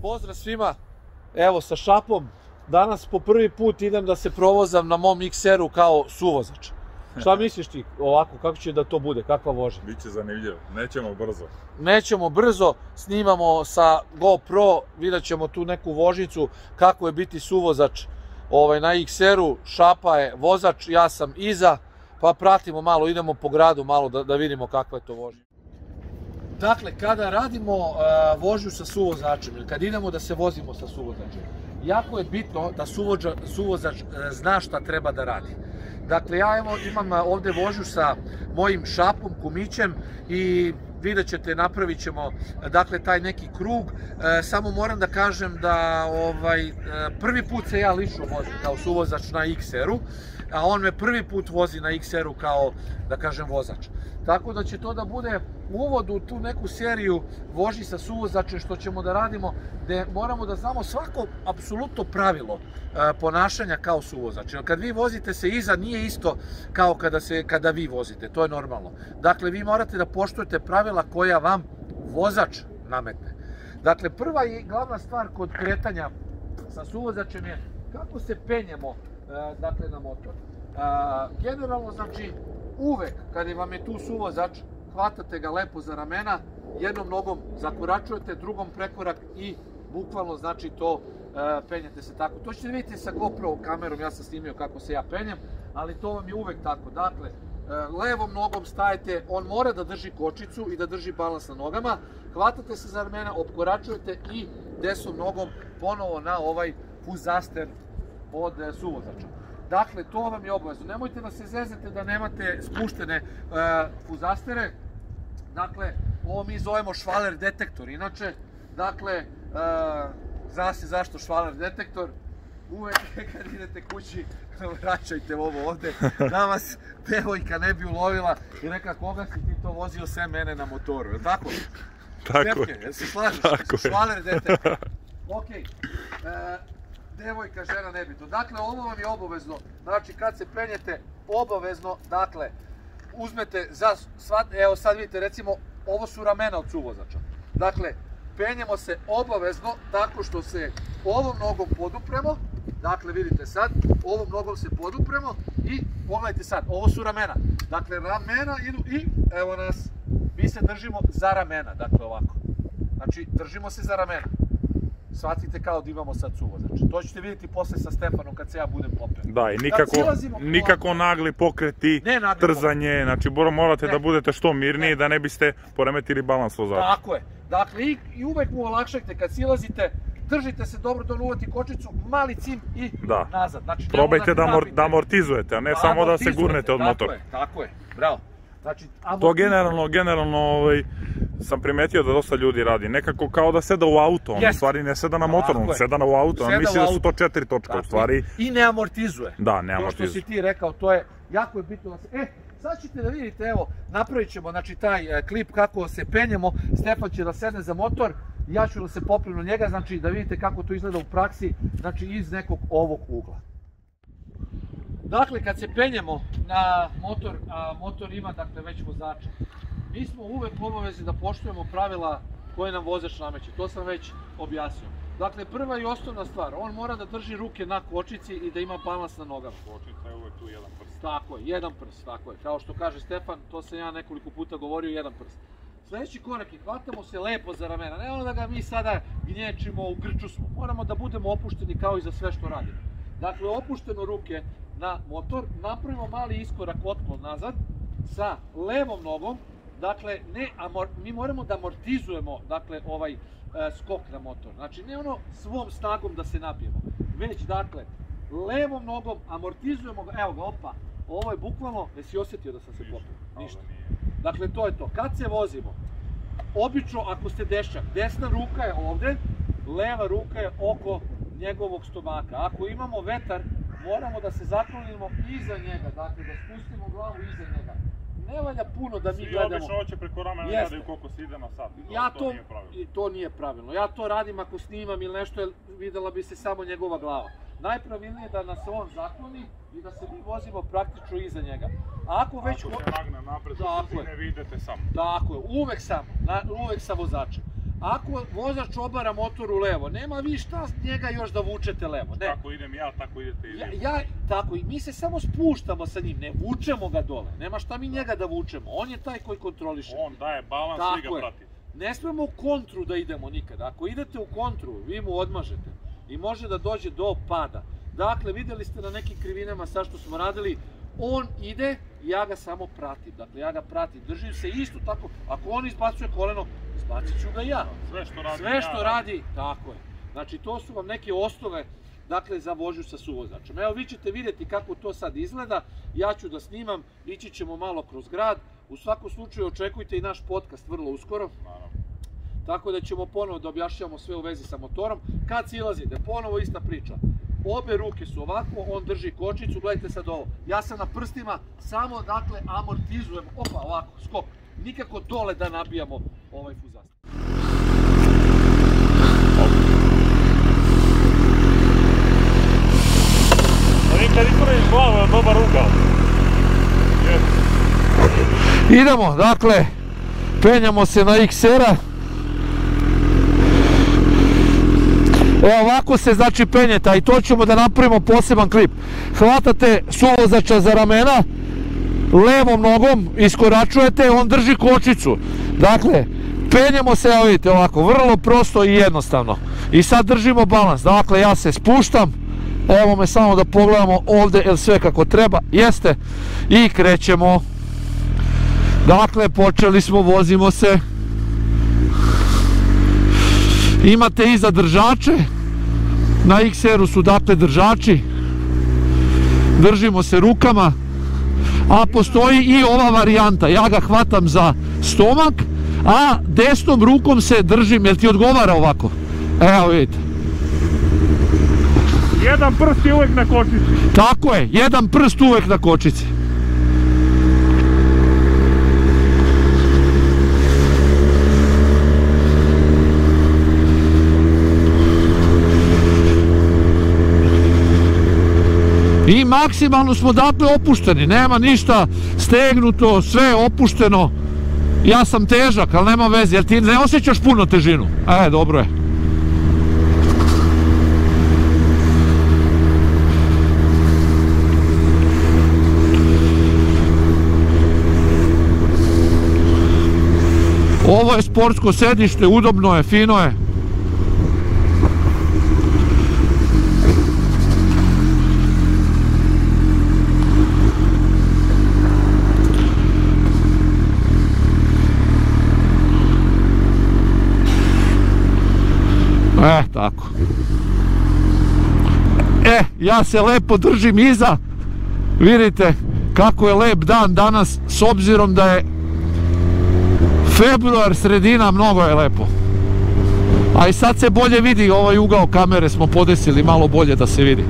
Pozdrav svima, evo sa šapom. Danas po prvi put idem da se provozam na mom XR-u kao suvozač. Šta misliš ti ovako, kako će da to bude, kakva vožnja? Biće zanimljivo, nećemo brzo. Nećemo brzo, snimamo sa GoPro, vidjet ćemo tu neku vožnicu, kako je biti suvozač na XR-u, šapa je vozač, ja sam iza, pa pratimo malo, idemo po gradu malo da vidimo kakva je to vožnja. Dakle, kada radimo vožnju sa suvozačem ili kad idemo da se vozimo sa suvozačem, jako je bitno da suvozač zna šta treba da radi. Dakle, ja evo imam ovde vožnju sa mojim šapom, kumićem i vidjet ćete, napravit ćemo dakle taj neki krug. Samo moram da kažem da prvi put se ja lično vozim kao suvozač na XR-u, a on me prvi put vozi na XR-u kao, da kažem, vozač. Tako da će to da bude uvod u tu neku seriju vožnji sa suvozačem što ćemo da radimo, gde moramo da znamo svako apsolutno pravilo ponašanja kao suvozač. Jer kad vi vozite se iza, nije isto kao kada vi vozite, to je normalno. Dakle, vi morate da poštujete pravila koja vam vozač nametne. Dakle, prva i glavna stvar kod kretanja sa suvozačem je kako se penjemo dakle na motor. Generalno, znači, uvek kada vam je tu suvozač, hvatate ga lepo za ramena, jednom nogom zakoračujete, drugom prekorak i bukvalno, znači, to penjete se tako. To ćete vidjeti sa GoPro kamerom, ja sam snimio kako se ja penjem, ali to vam je uvek tako. Dakle, levom nogom stajete, on mora da drži kočicu i da drži balans na nogama, hvatate se za ramena, opkoračujete i desnom nogom ponovo na ovaj fuzaster od suvozača. Dakle, to vam je obavezno. Nemojte da se zezete da nemate spuštene fuzastere. Dakle, ovo mi zovemo švaler detektor. Inače, dakle, zna se zašto švaler detektor. Uvek kad idete kući, vraćajte ovo ovde, da vas devojka ne bi ulovila i neka koga si ti to vozio sve mene na motoru, je li tako? Tako je. Jel se slažeš? Švaler detektor. Okej. Devojka, žena, nebitno. Dakle, ovo vam je obavezno, znači kad se penjete, obavezno, dakle, uzmete evo sad vidite, recimo, ovo su ramena od suvozača. Dakle, penjemo se obavezno tako što se ovom nogom podupremo, dakle, vidite sad, ovom nogom se podupremo i pogledajte sad, ovo su ramena. Dakle, ramena idu i, evo nas, mi se držimo za ramena, dakle, ovako. Znači, držimo se za ramena. Shvatite kao da imamo sad suvozač. To ćete vidjeti posle sa Stefanom kad se ja budem popeo. Da, i nikako nagli pokreti, trzanje, znači morate da budete što mirniji da ne biste poremetili balans vozača. Tako je. Dakle, i uvek mu olakšajte kad silazite, držite se dobro da uvati kočicu, mali cim i nazad. Probajte da amortizujete, a ne samo da se gurnete od motora. Tako je, bravo. To generalno sam primetio da dosta ljudi radi, nekako kao da seda u auto, on u stvari ne seda na motor, on seda u auto, on misli da su to 4 točka u stvari. I ne amortizuje. Da, ne amortizuje. To što si ti rekao, to je jako je bitno da se... Sad ćete da vidite, evo, napravit ćemo, znači, taj klip kako se penjemo, Stefan će da sedne za motor, ja ću da se popnem na njega, znači, da vidite kako to izgleda u praksi, znači, iz nekog ovog ugla. Dakle, kad se penjemo na motor, a motor ima, dakle, već vozača, mi smo uvek obavezi da poštujemo pravila koje nam vozač nameće, to sam već objasnio. Dakle, prva i osnovna stvar, on mora da drži ruke na kočici i da ima balans na nogama. Kočica je uvek tu jedan prst. Tako je, jedan prst, tako je. Kao što kaže Stefan, to sam ja nekoliko puta govorio, jedan prst. Sljedeći korak je, hvatamo se lepo za ramena, ne ono da ga mi sada gnječimo, u grču smo. Moramo da budemo opušteni kao i za sve što radimo. Dakle, opušteno ruke na motor, napravimo mali iskorak otklon nazad sa levom nogom. Dakle, mi moramo da amortizujemo, dakle, ovaj skok na motor. Znači, ne ono svom snagom da se nabijemo, već, dakle, levom nogom amortizujemo ga, evo ga, opa, ovo je bukvalno, jesi osjetio da sam se popeo? Ništa. Dakle, to je to. Kad se vozimo, obično, ako ste dešak, desna ruka je ovde, leva ruka je oko njegovog stomaka. Ako imamo vetar, moramo da se zaklonimo iza njega, dakle, da spustimo glavu iza njega. Ne valja puno da mi gledamo... Svi obično hoće preko ramena gledaju koliko se ide na sat. To nije pravilno. Ja to radim ako snimam ili nešto, videla bi se samo njegova glava. Najpravilnije je da nas on zakloni i da se mi vozimo praktično iza njega. Ako se nagne napred, ne vidite samo. Tako je, uvek sa vozačem. ako vozač obara motor u levo, nema vi šta njega još da vučete levo, ne. Tako idem ja, tako idete i vi. Tako, i mi se samo spuštamo sa njim, ne vučemo ga dole, nema šta mi njega da vučemo, on je taj koji kontroliše. On daje balans, vi ga pratite. Ne smemo u kontru da idemo nikada, ako idete u kontru, vi mu odmažete i može da dođe do pada. Dakle, vidjeli ste na nekim krivinama sa što smo radili, on ide, ja ga samo pratim, dakle ja ga pratim, držim se isto tako, ako on izbacuje koleno, izbacit ću ga ja. Sve što radi, tako je. Znači to su vam neke osnove, dakle, za vožnju sa suvozačem. Evo vi ćete vidjeti kako to sad izgleda, ja ću da snimam, ići ćemo malo kroz grad, u svakom slučaju očekujte i naš podcast vrlo uskoro. Tako da ćemo ponovo da objašnjavamo sve u vezi sa motorom. Kad silazite, ponovo ista priča. Obe ruke su ovako, on drži kočnicu, gledajte sad ovo. Ja sam na prstima, samo dakle amortizujem, opa ovako, skok. Nikako dole da nabijamo ovaj fuzast. Kad isporiš glavu, je dobar ugao. Idemo, dakle, penjamo se na XR-a. Evo ovako se znači penjete, a i to ćemo da napravimo poseban klip. Hvatate suvozača za ramena, levom nogom iskoračujete, on drži kočnicu. Dakle, penjamo se, evo vidite ovako, vrlo prosto i jednostavno. I sad držimo balans, dakle ja se spuštam, evo me samo da pogledamo ovdje, jel sve kako treba, jeste, i krećemo. Dakle, počeli smo, vozimo se. Imate iza držače, na XR-u su dakle držači, držimo se rukama, a postoji i ova varijanta, ja ga hvatam za stomak, a desnom rukom se držim, jel ti odgovara ovako? Evo vidite. Jedan prst je uvijek na kočici. Tako je, jedan prst uvijek na kočici. I maksimalno smo dakle opušteni, nema ništa stegnuto, sve je opušteno. Ja sam težak, ali nema veze, jer ti ne osjećaš puno težinu. Dobro je. Ovo je sportsko sedište, udobno je, fino je. Tako. Ja se lepo držim iza. Vidite kako je lep dan danas, s obzirom da je februar, sredina, mnogo je lepo. A i sad se bolje vidi, ovaj ugao kamere smo podesili malo bolje da se vidi.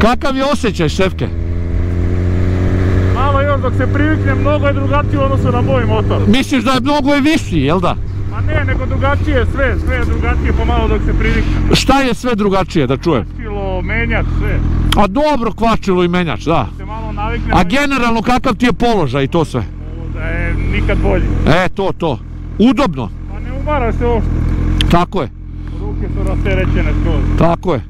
Kakav je osjećaj, šefke? Dok se priviknem, mnogo je drugačije u odnosu na moj motor. Misliš da je mnogo viši, jel da? Ma ne, nego drugačije sve je drugačije pomalo dok se priviknem. Šta je sve drugačije, da čujem? Kvačilo, menjač, sve. A dobro, kvačilo i menjač, da. Se malo naviknem. A generalno kakav ti je položaj i to sve? Da je nikad bolji. To. Udobno. Pa ne umara se uopšte. Tako je. Ruke su rasterećene skroz. Tako je.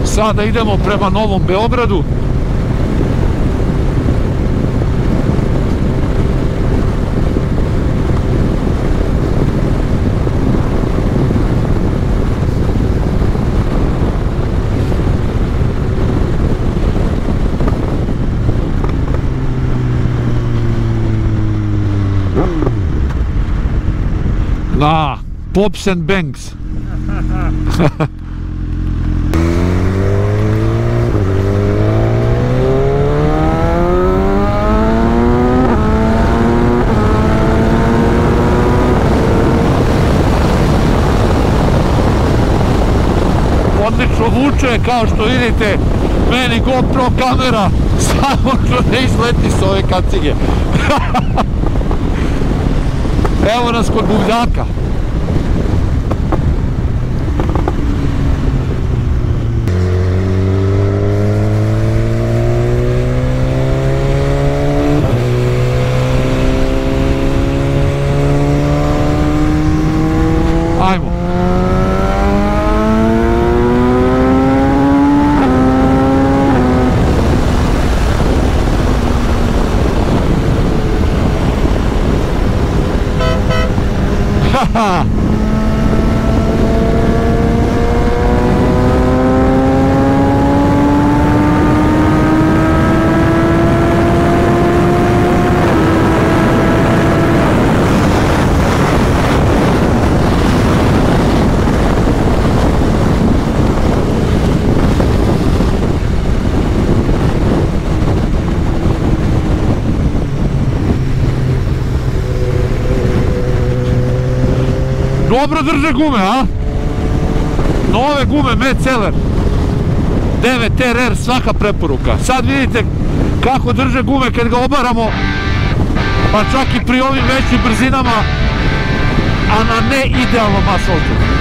Sada idemo prema Novom Beogradu. Da, Pops and Banks. Odlično vuče, kao što vidite, meni GoPro kamera samo što ne izleti s ove kacige. Evo nas kod Buvljaka. Ajmo. Haha. Dobro drže gume, a? Nove gume Metzeler 9RR, svaka preporuka. Sad vidite kako drže gume kad ga obaramo, pa čak i pri ovim većim brzinama, a na ne idealnom asfaltu.